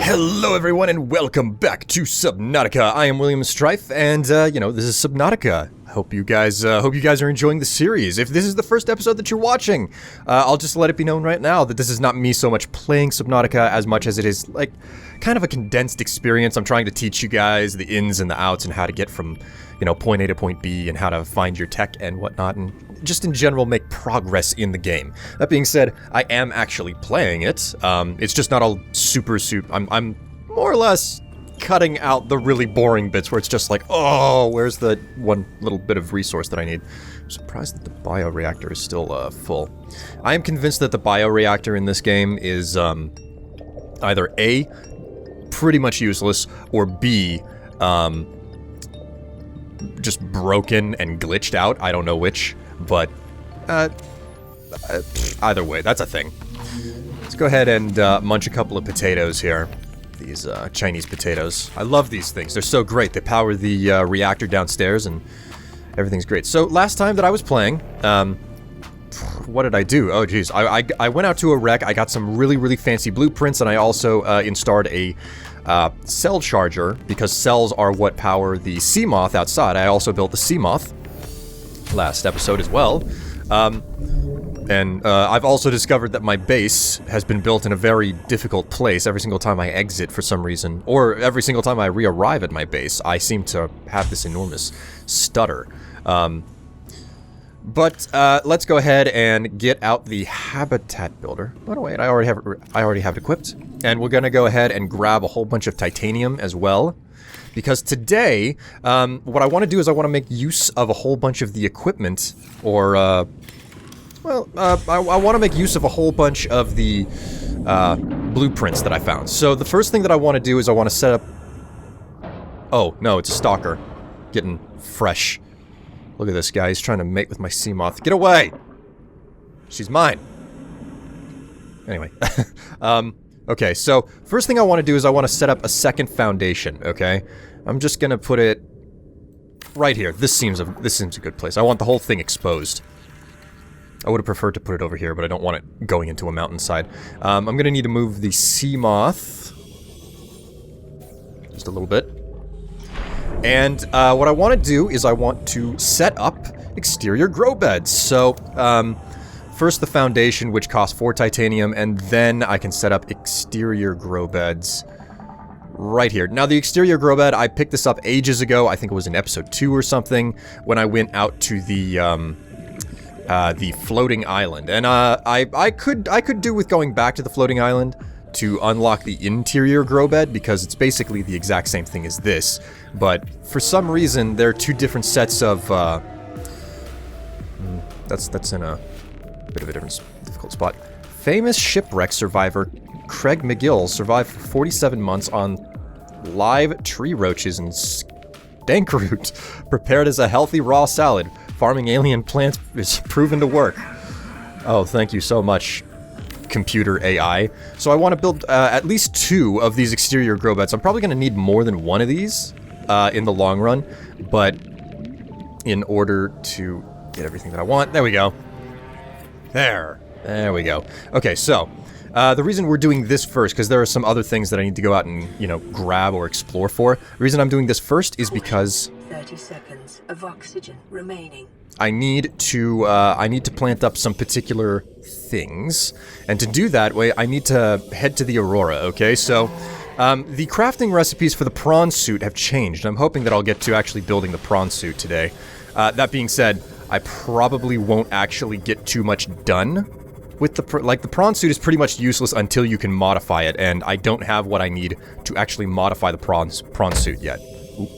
Hello everyone and welcome back to Subnautica. I am William Strife and, this is Subnautica. Hope you guys are enjoying the series. If this is the first episode that you're watching, I'll just let it be known right now that this is not me so much playing Subnautica as much as it is, like, kind of a condensed experience. I'm trying to teach you guys the ins and the outs and how to get from, point A to point B and how to find your tech and whatnot, and just in general make progress in the game. That being said, I am actually playing it. It's just not all super. I'm more or less cutting out the really boring bits where it's just like, oh, where's the one little bit of resource that I need? I'm surprised that the bioreactor is still full. I am convinced that the bioreactor in this game is either A, pretty much useless, or B, just broken and glitched out. I don't know which, but either way, that's a thing. Let's go ahead and munch a couple of potatoes here. These Chinese potatoes. I love these things. They're so great. They power the reactor downstairs and everything's great. So last time that I was playing, what did I do? Oh geez, I went out to a wreck. I got some really fancy blueprints, and I also installed a cell charger, because cells are what power the sea moth outside. I also built the sea moth last episode as well. And I've also discovered that my base has been built in a very difficult place. Every single time I exit for some reason, or every single time I re-arrive at my base, I seem to have this enormous stutter. But let's go ahead and get out the habitat builder. By the way, I already have it equipped. And we're gonna go ahead and grab a whole bunch of titanium as well. Because today, what I want to do is I want to make use of a whole bunch of the equipment, or, I want to make use of a whole bunch of the blueprints that I found. So the first thing that I want to do is I want to set up... Oh, no, it's a stalker. Getting fresh. Look at this guy, he's trying to mate with my sea moth. Get away! She's mine. Anyway. Okay, so first thing I want to do is I want to set up a second foundation, okay? I'm just gonna put it right here. This seems a good place. I want the whole thing exposed. I would have preferred to put it over here, but I don't want it going into a mountainside. I'm gonna need to move the sea moth just a little bit. And what I want to do is I want to set up exterior grow beds. So, first the foundation, which costs 4 titanium, and then I can set up exterior grow beds right here. Now, the exterior grow bed, I picked this up ages ago. I think it was in episode 2 or something, when I went out to the floating island. And I could do with going back to the floating island to unlock the interior grow bed, because it's basically the exact same thing as this. But for some reason, there are 2 different sets of... That's in a bit of a difficult spot. Famous shipwreck survivor Craig McGill survived for 47 months on live tree roaches and stankroot, prepared as a healthy raw salad. Farming alien plants is proven to work. Oh, thank you so much, computer AI. So I want to build at least 2 of these exterior grow beds. I'm probably going to need more than 1 of these in the long run, but in order to get everything that I want, there we go. There we go. Okay, so, the reason we're doing this first, because there are some other things that I need to go out and, grab or explore for. The reason I'm doing this first is because... 30 seconds of oxygen remaining. I need to plant up some particular things, and to do that, I need to head to the Aurora, okay? So, the crafting recipes for the Prawn Suit have changed, and I'm hoping that I'll get to actually building the Prawn Suit today. That being said, I probably won't actually get too much done with the Prawn Suit is pretty much useless until you can modify it, and I don't have what I need to actually modify the Prawn Suit yet. Oop.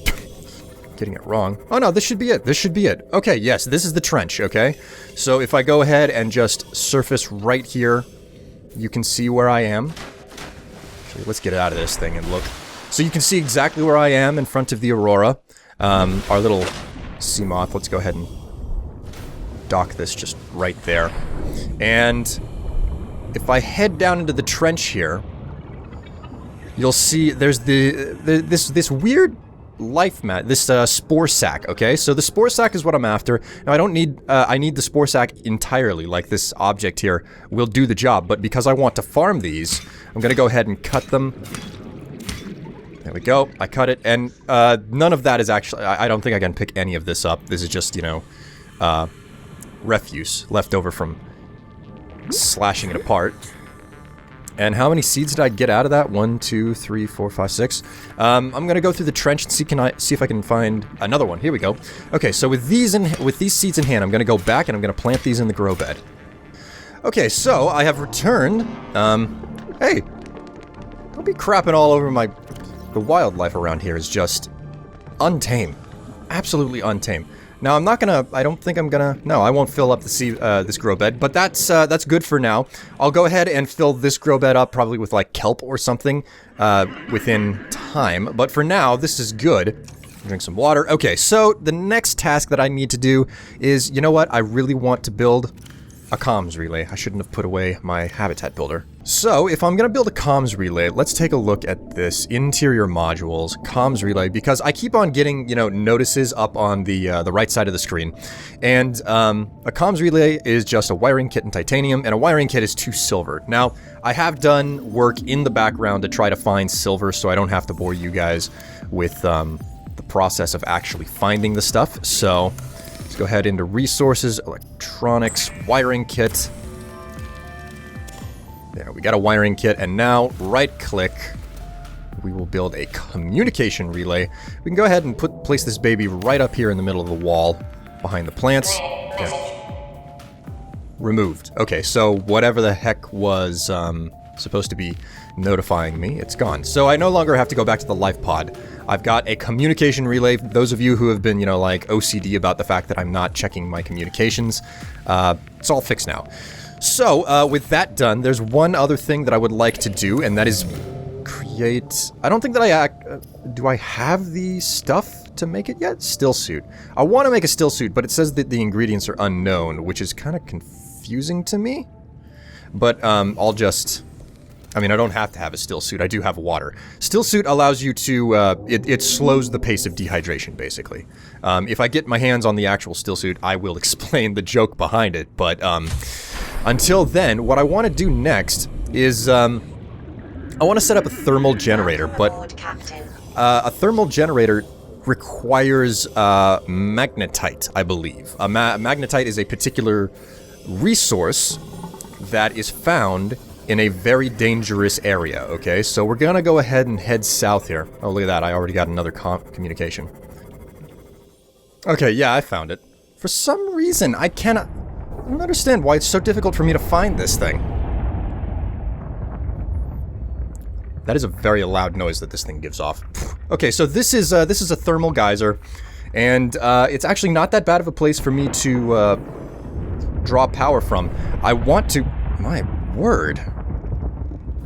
Getting it wrong. Oh no, this should be it. This should be it. Okay, yes, this is the trench, okay? So if I go ahead and just surface right here, you can see where I am. Actually, let's get out of this thing and look. So you can see exactly where I am in front of the Aurora. Our little sea moth. Let's go ahead and dock this just right there. And if I head down into the trench here, you'll see there's this weird life mat, this spore sack, okay? So the spore sack is what I'm after. Now I don't need, I need the spore sack entirely, like this object here will do the job, but because I want to farm these, I'm gonna go ahead and cut them There we go. I cut it, and none of that is actually... I don't think I can pick any of this up. This is just, you know, refuse left over from slashing it apart. And how many seeds did I get out of that? 1, 2, 3, 4, 5, 6. I'm gonna go through the trench and see if I can find another one. Here we go. Okay, so with these seeds in hand, I'm gonna go back and I'm gonna plant these in the grow bed. Okay, so I have returned. Hey, don't be crapping all over my... The wildlife around here is just untamed, absolutely untamed. Now, I don't think I'm gonna... No, I won't fill up this grow bed, but that's good for now. I'll go ahead and fill this grow bed up, probably with, like, kelp or something, within time. But for now, this is good. Drink some water. Okay, so the next task that I need to do is, you know what? I really want to build a comms relay. I shouldn't have put away my habitat builder. So, if I'm gonna build a comms relay, let's take a look at this interior modules comms relay, because I keep on getting, you know, notices up on the right side of the screen. And a comms relay is just a wiring kit in titanium, and a wiring kit is 2 silver. Now, I have done work in the background to try to find silver, so I don't have to bore you guys with the process of actually finding the stuff. So, let's go ahead into resources, electronics, wiring kit. There, we got a wiring kit, and now, right-click, we will build a communication relay. We can go ahead and place this baby right up here in the middle of the wall, behind the plants. Yeah. Removed. Okay, so whatever the heck was supposed to be notifying me, it's gone. So I no longer have to go back to the life pod. I've got a communication relay. Those of you who have been, you know, like OCD about the fact that I'm not checking my communications, it's all fixed now. So, with that done, there's one other thing that I would like to do, and that is create... I don't think that do I have the stuff to make it yet? Still suit. I want to make a still suit, but it says that the ingredients are unknown, which is kind of confusing to me. But, I'll just... I mean, I don't have to have a still suit. I do have water. Still suit allows you to, it slows the pace of dehydration, basically. If I get my hands on the actual still suit, I will explain the joke behind it, but, until then, what I want to do next is, I want to set up a thermal generator, but a thermal generator requires magnetite, I believe. Magnetite is a particular resource that is found in a very dangerous area, okay? So we're gonna go ahead and head south here. Oh, look at that, I already got another communication. Okay, yeah, I found it. For some reason, I don't understand why it's so difficult for me to find this thing. That is a very loud noise that this thing gives off. Okay, so this is a thermal geyser, and it's actually not that bad of a place for me to draw power from. I want to... My word.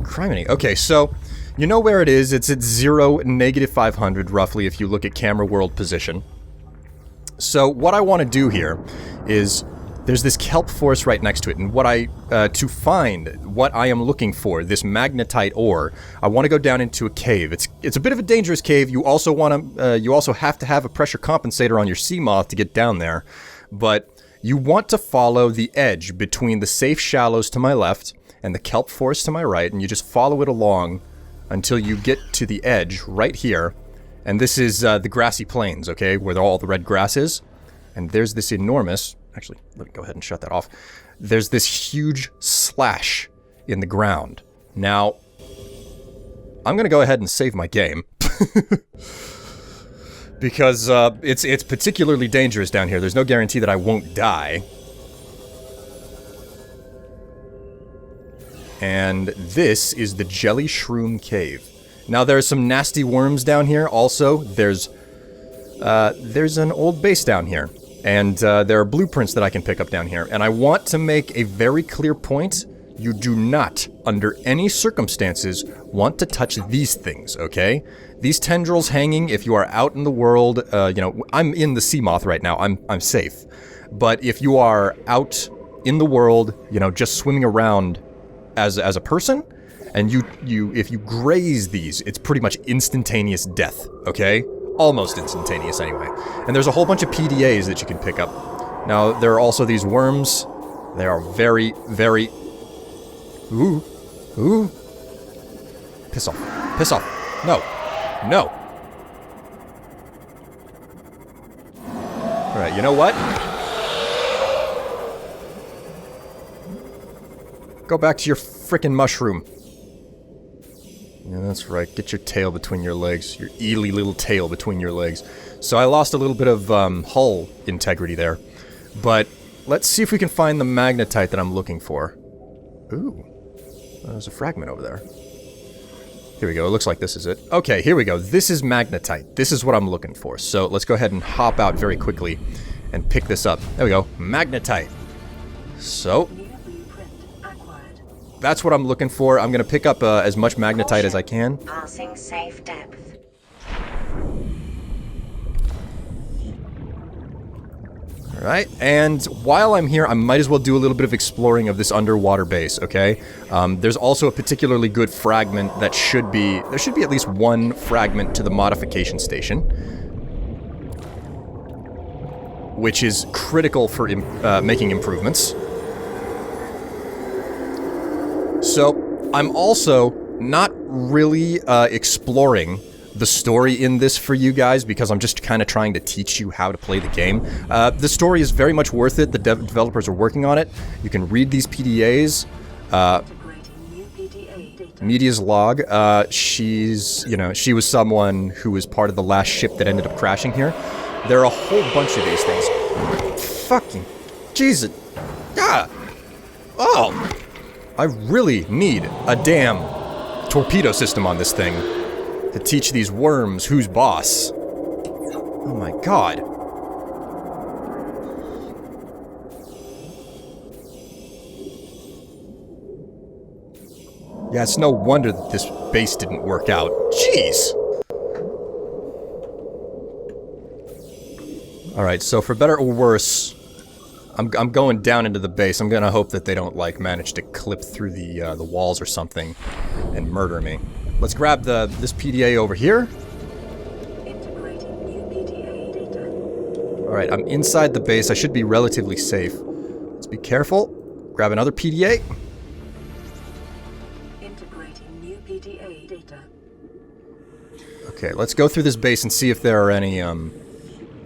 Criminy. Okay, so you know where it is. It's at 0, -500, roughly, if you look at camera world position. So what I want to do here is... There's this kelp forest right next to it, and to find what I am looking for, this magnetite ore, I want to go down into a cave. It's a bit of a dangerous cave. You also have to have a pressure compensator on your sea moth to get down there, but you want to follow the edge between the safe shallows to my left and the kelp forest to my right, and you just follow it along until you get to the edge right here, and this is the grassy plains, okay, where all the red grass is, and there's this enormous... Actually, let me go ahead and shut that off. There's this huge slash in the ground. Now, I'm gonna go ahead and save my game. Because it's particularly dangerous down here. There's no guarantee that I won't die. And this is the Jelly Shroom Cave. Now, there's some nasty worms down here. Also, there's an old base down here. And there are blueprints that I can pick up down here. And I want to make a very clear point. You do not, under any circumstances, want to touch these things, okay? These tendrils hanging, if you are out in the world, you know, I'm in the sea moth right now. I'm safe. But if you are out in the world, you know, just swimming around as a person, and if you graze these, it's pretty much instantaneous death, okay? Almost instantaneous, anyway. And there's a whole bunch of PDAs that you can pick up. Now, there are also these worms. They are very, very... Ooh. Piss off. Piss off. No. No. Alright, you know what? Go back to your frickin' mushroom. Yeah, that's right. Get your tail between your legs. Your eely little tail between your legs. So I lost a little bit of hull integrity there. But let's see if we can find the magnetite that I'm looking for. Ooh. There's a fragment over there. Here we go. It looks like this is it. Okay, here we go. This is magnetite. This is what I'm looking for. So let's go ahead and hop out very quickly and pick this up. There we go. Magnetite. So that's what I'm looking for. I'm going to pick up as much magnetite as I can. Passing safe depth. Alright, and while I'm here, I might as well do a little bit of exploring of this underwater base, okay? There's also a particularly good fragment that should be... There should be at least one fragment to the modification station, which is critical for making improvements. So, I'm also not really exploring the story in this for you guys because I'm just kind of trying to teach you how to play the game. The story is very much worth it. The developers are working on it. You can read these PDAs. Media's log. She's, you know, she was someone who was part of the last ship that ended up crashing here. There are a whole bunch of these things. Fucking Jesus. Ah. Oh. I really need a damn torpedo system on this thing to teach these worms who's boss. Oh my god. Yeah, it's no wonder that this base didn't work out. Jeez! Alright, so for better or worse, I'm going down into the base. I'm gonna hope that they don't, like, manage to clip through the walls or something and murder me. Let's grab this PDA over here. Integrating new PDA data. Alright, I'm inside the base. I should be relatively safe. Let's be careful. Grab another PDA. Integrating new PDA data. Okay, let's go through this base and see if there are any,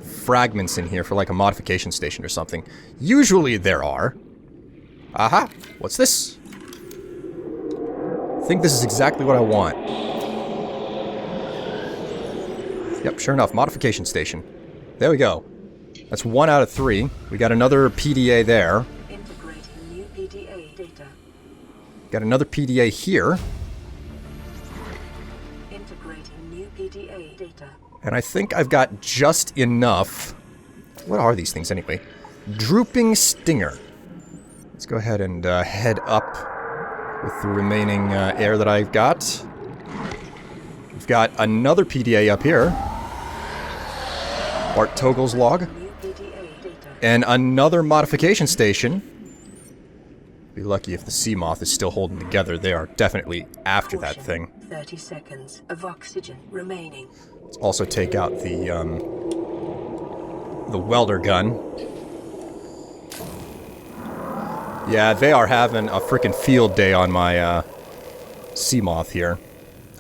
fragments in here for, like, a modification station or something. Usually there are. Aha! What's this? I think this is exactly what I want. Yep, sure enough, modification station. There we go. That's 1 out of 3. We got another PDA there. Integrating new PDA data. Got another PDA here. Integrating new PDA data. And I think I've got just enough... What are these things anyway? Drooping Stinger. Let's go ahead and head up with the remaining air that I've got. We've got another PDA up here. Bart Togel's log. New PDA data. And another modification station. Be lucky if the sea moth is still holding together. They are definitely after that thing. 30 seconds of oxygen remaining. Let's also take out the welder gun. Yeah, they are having a frickin' field day on my sea moth here.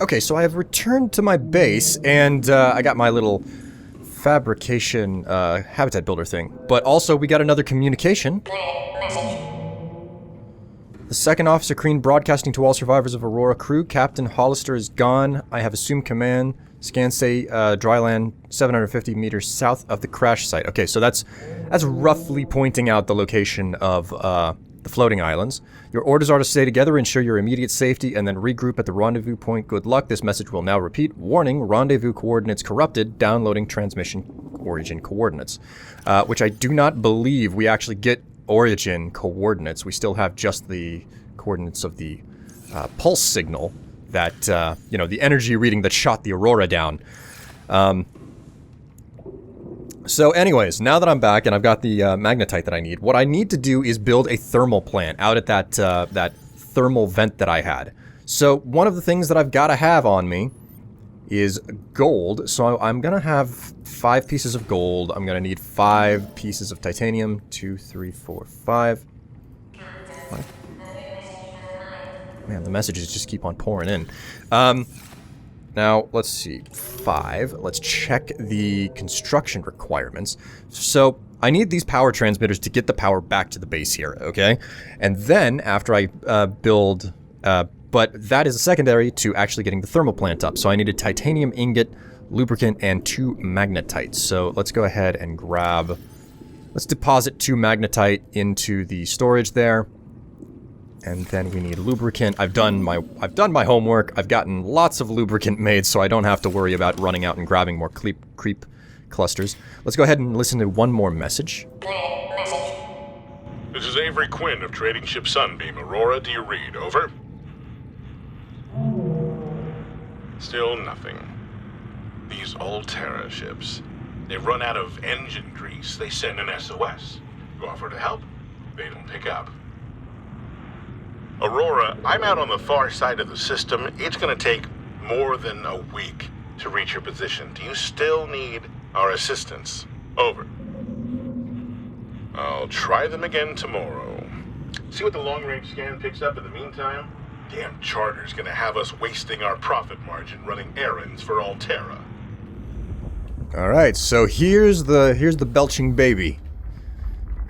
Okay, so I have returned to my base, and I got my little fabrication habitat builder thing. But also, we got another communication. The second officer Crean broadcasting to all survivors of Aurora crew. Captain Hollister is gone. I have assumed command. Scans say dryland 750 meters south of the crash site. Okay, so that's roughly pointing out the location of the floating islands. Your orders are to stay together, ensure your immediate safety, and then regroup at the rendezvous point. Good luck. This message will now repeat. Warning, rendezvous coordinates corrupted. Downloading transmission origin coordinates. Which I do not believe we actually get origin coordinates. We still have just the coordinates of the pulse signal that, you know, the energy reading that shot the Aurora down. So anyways, now that I'm back and I've got the magnetite that I need, what I need to do is build a thermal plant out at that thermal vent that I had. So one of the things that I've got to have on me is gold. So I'm going to have 5 pieces of gold. I'm going to need 5 pieces of titanium. 2, 3, 4, 5. Man, the messages just keep on pouring in. Now, let's see. 5. Let's check the construction requirements. So, I need these power transmitters to get the power back to the base here, okay? And then, after I build... but that is a secondary to actually getting the thermal plant up. So I need a titanium ingot, lubricant, and 2 magnetite. So let's go ahead and grab... Let's deposit 2 magnetite into the storage there. And then we need lubricant. I've done my homework. I've gotten lots of lubricant made, so I don't have to worry about running out and grabbing more creep clusters. Let's go ahead and listen to one more message. Message. This is Avery Quinn of Trading Ship Sunbeam. Aurora, do you read? Over? Still nothing. These Alterra ships. They've run out of engine grease. They send an SOS. You offer to help, they don't pick up. Aurora, I'm out on the far side of the system. It's gonna take more than a week to reach your position. Do you still need our assistance? Over. I'll try them again tomorrow. See what the long-range scan picks up in the meantime? Damn charter's gonna have us wasting our profit margin running errands for Alterra. Alright, so here's the belching baby.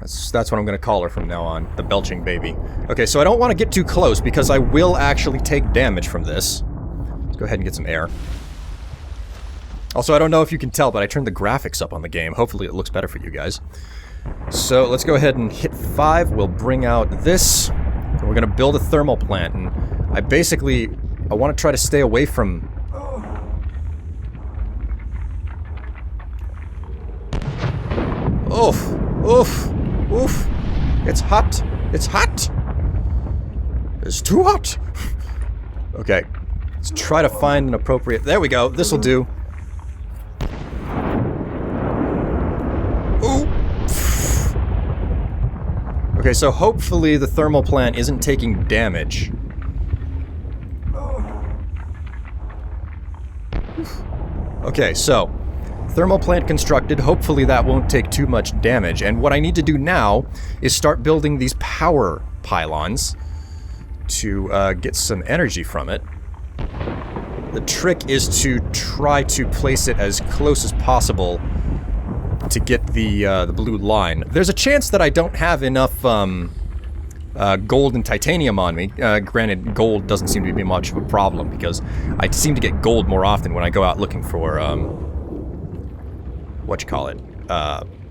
That's what I'm gonna call her from now on. The belching baby. Okay, so I don't want to get too close because I will actually take damage from this. Let's go ahead and get some air. Also, I don't know if you can tell, but I turned the graphics up on the game. Hopefully it looks better for you guys. So let's go ahead and hit 5. We'll bring out this. And we're gonna build a thermal plant, and I want to try to stay away from... Oof! Oof! Oof! It's hot! It's hot! It's too hot! Okay. Let's try to find an appropriate... There we go! This'll do. Ooh! Okay, so hopefully the thermal plant isn't taking damage. Okay, so... Thermal plant constructed, hopefully that won't take too much damage, and what I need to do now is start building these power pylons to get some energy from it. The trick is to try to place it as close as possible to get the blue line. There's a chance that I don't have enough gold and titanium on me. Granted, gold doesn't seem to be much of a problem because I seem to get gold more often when I go out looking for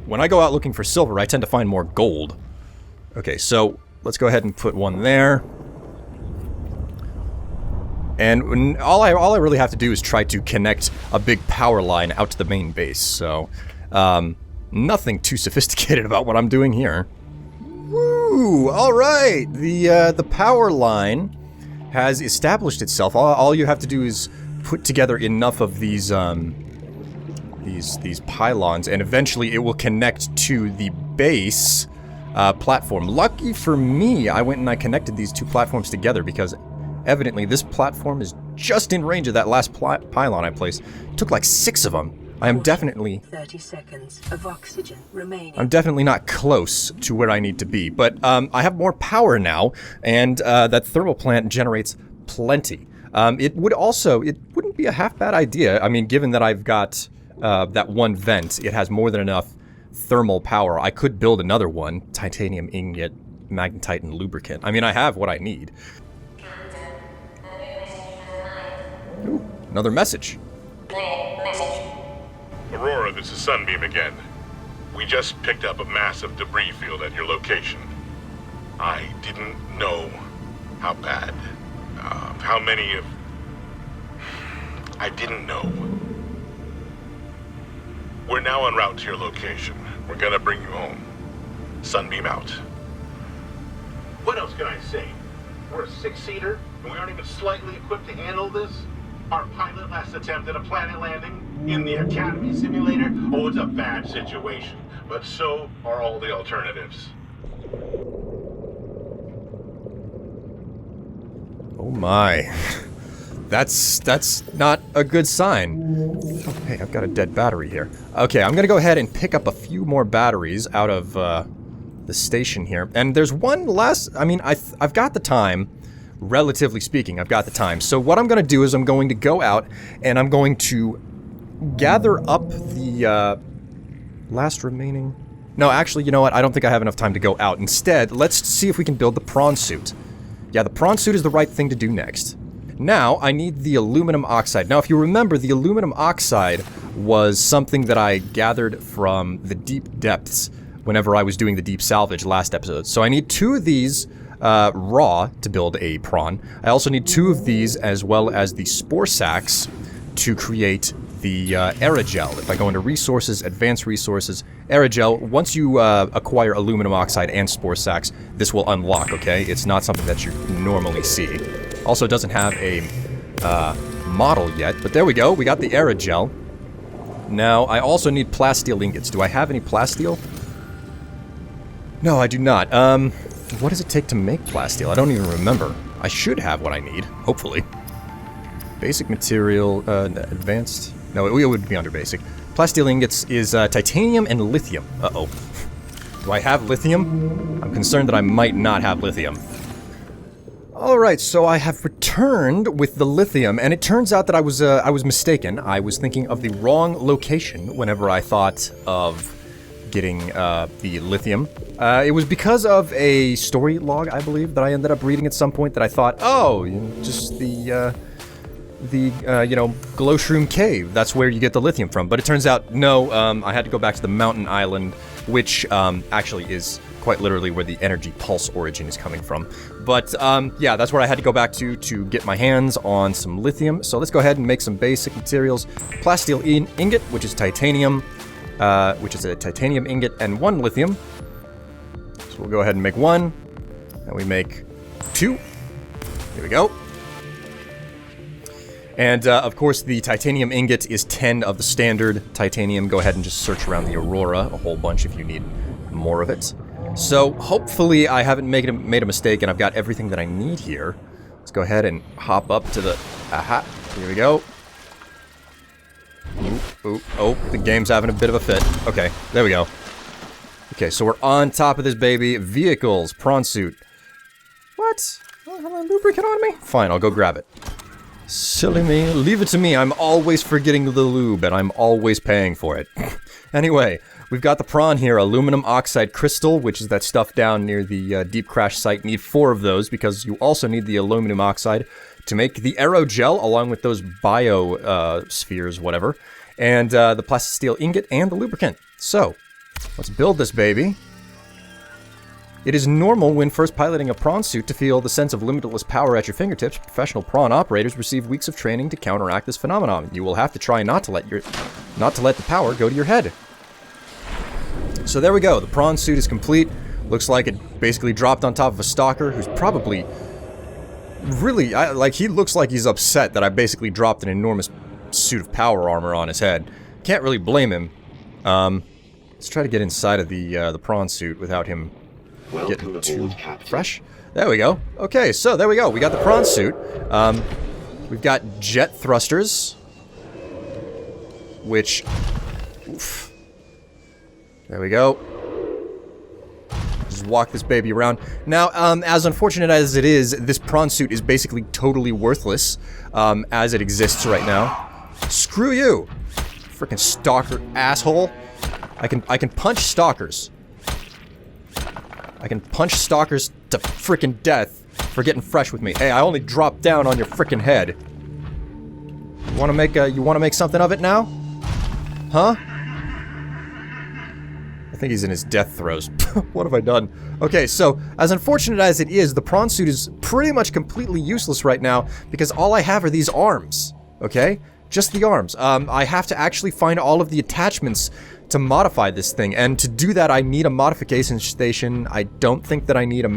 when I go out looking for silver, I tend to find more gold. Okay, so let's go ahead and put one there. And all I really have to do is try to connect a big power line out to the main base. So, nothing too sophisticated about what I'm doing here. Woo! All right, the power line has established itself. All you have to do is put together enough of these pylons, and eventually it will connect to the base platform. Lucky for me, I went and I connected these 2 platforms together because evidently this platform is just in range of that last pylon I placed. It took like 6 of them. I am definitely... 30 seconds of oxygen remaining. I'm definitely not close to where I need to be, but I have more power now, and that thermal plant generates plenty. It wouldn't be a half bad idea. I mean, given that I've got that one vent, it has more than enough thermal power. I could build another one, titanium ingot, magnetite, and lubricant. I mean, I have what I need. Ooh, another message. Aurora, this is Sunbeam again. We just picked up a massive debris field at your location. I didn't know how bad, how many of... I didn't know. We're now en route to your location. We're gonna bring you home. Sunbeam out. What else can I say? We're a 6-seater, and we aren't even slightly equipped to handle this? Our pilot last attempted a planet landing in the Academy simulator? Oh, it's a bad situation, but so are all the alternatives. Oh my. That's not a good sign. Oh, hey, I've got a dead battery here. Okay, I'm gonna go ahead and pick up a few more batteries out of the station here. And there's one last... I mean, I've got the time. relatively speaking, I've got the time. So what I'm going to do is I'm going to go out and I'm going to gather up the last remaining... No, actually, you know what? I don't think I have enough time to go out. Instead, let's see if we can build the prawn suit. Yeah, the prawn suit is the right thing to do next. Now, I need the aluminum oxide. Now, if you remember, the aluminum oxide was something that I gathered from the deep depths whenever I was doing the deep salvage last episode. So I need 2 of these raw to build a prawn. I also need 2 of these as well as the spore sacks to create the Aerogel. If I go into resources, advanced resources, Aerogel, once you acquire aluminum oxide and spore sacks, this will unlock, okay? It's not something that you normally see. Also, it doesn't have a model yet, but there we go. We got the Aerogel. Now, I also need plasteel ingots. Do I have any plasteel? No, I do not. What does it take to make plasteel? I don't even remember. I should have what I need, hopefully. Basic material, advanced... No, it would be under basic. Plasteel ingots is titanium and lithium. Uh-oh. Do I have lithium? I'm concerned that I might not have lithium. Alright, so I have returned with the lithium, and it turns out that I was mistaken. I was thinking of the wrong location whenever I thought of getting the lithium. It was because of a story log, I believe, that I ended up reading at some point that I thought, oh, just the you know, Glowshroom Cave. That's where you get the lithium from. But it turns out, no, I had to go back to the mountain island, which actually is quite literally where the energy pulse origin is coming from. But yeah, that's where I had to go back to get my hands on some lithium. So let's go ahead and make some basic materials. Plasteel ingot, which is titanium, which is a titanium ingot, and 1 lithium. So we'll go ahead and make 1, and we make 2. Here we go. And, of course, the titanium ingot is 10 of the standard titanium. Go ahead and just search around the Aurora a whole bunch if you need more of it. So, hopefully I haven't made a mistake and I've got everything that I need here. Let's go ahead and hop up to the... Aha! Here we go. Oh, the game's having a bit of a fit. Okay, there we go. Okay, so we're on top of this baby. Vehicles, prawn suit. What? I don't have a lubricant on me? Fine, I'll go grab it. Silly me. Leave it to me. I'm always forgetting the lube, and I'm always paying for it. Anyway, we've got the prawn here. Aluminum oxide crystal, which is that stuff down near the deep crash site. Need 4 of those, because you also need the aluminum oxide to make the aerogel, along with those bio spheres, whatever. And the plasteel ingot and the lubricant. So, let's build this baby. It is normal when first piloting a prawn suit to feel the sense of limitless power at your fingertips. Professional prawn operators receive weeks of training to counteract this phenomenon. You will have to try not to let the power go to your head. So there we go. The prawn suit is complete. Looks like it basically dropped on top of a stalker who's probably really like he looks like he's upset that I basically dropped an enormous suit of power armor on his head. Can't really blame him. Let's try to get inside of the prawn suit without him getting too fresh. There we go. Okay, so there we go. We got the prawn suit. We've got jet thrusters, which... Oof. There we go. Just walk this baby around. Now, as unfortunate as it is, this prawn suit is basically totally worthless as it exists right now. Screw you! Frickin' stalker asshole. I can punch stalkers. I can punch stalkers to frickin' death for getting fresh with me. Hey, I only dropped down on your frickin' head. You wanna make something of it now? Huh? I think he's in his death throes. What have I done? Okay, so, as unfortunate as it is, the prawn suit is pretty much completely useless right now because all I have are these arms. Okay? Just the arms. I have to actually find all of the attachments to modify this thing, and to do that I need a modification station. I don't think that I need a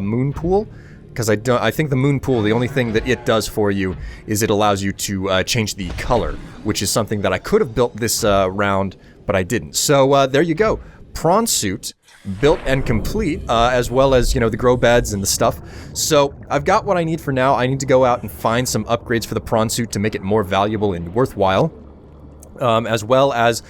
moon pool, because I think the moon pool, the only thing that it does for you is it allows you to change the color, which is something that I could have built this round, but I didn't. So there you go. Prawn suit built and complete, as well as, you know, the grow beds and the stuff. So I've got what I need for now. I need to go out and find some upgrades for the prawn suit to make it more valuable and worthwhile. as well as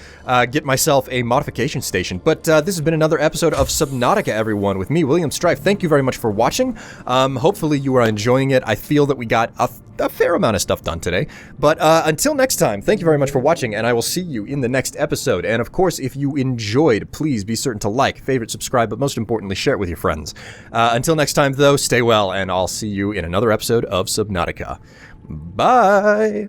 get myself a modification station. But this has been another episode of Subnautica, everyone, with me, William Strife. Thank you very much for watching. Hopefully you are enjoying it. I feel that we got a fair amount of stuff done today. But until next time, thank you very much for watching, and I will see you in the next episode. And of course, if you enjoyed, please be certain to like, favorite, subscribe, but most importantly, share it with your friends. Until next time, though, stay well, and I'll see you in another episode of Subnautica. Bye!